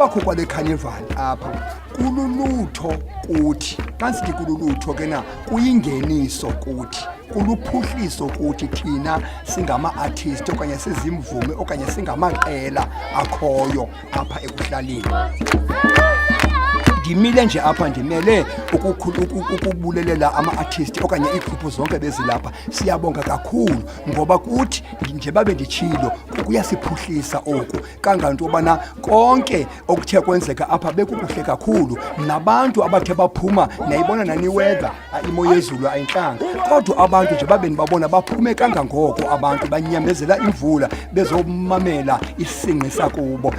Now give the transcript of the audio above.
ukubakho kwale carnival apha kululutho kuthi. Xa sithi kululutho ke na kuyingeniso kuthi, kuluphuhliso kuthi thina singama-artist okanye sizimvumi okanye singamaqela akhoyo apha ekuhlaleni. Ndimile nje apha ndimele ukubulelela ama-artist okanye iigruphu zonke bezilapha. Siyabonga kakhulu ngoba kuthi nje babe nditshilo kuyasiphuhlisa oku kanganto yobana konke okuthe kwenzeka apha bekukuhle kakhulu. Nabantu abathe baphuma nayibona naniweather imo yezulu ayintlanga, kodwa abantu nje babe ndibabona baphume kangangoko, abantu banyamezela imvula bezomamela isingqi sakubo.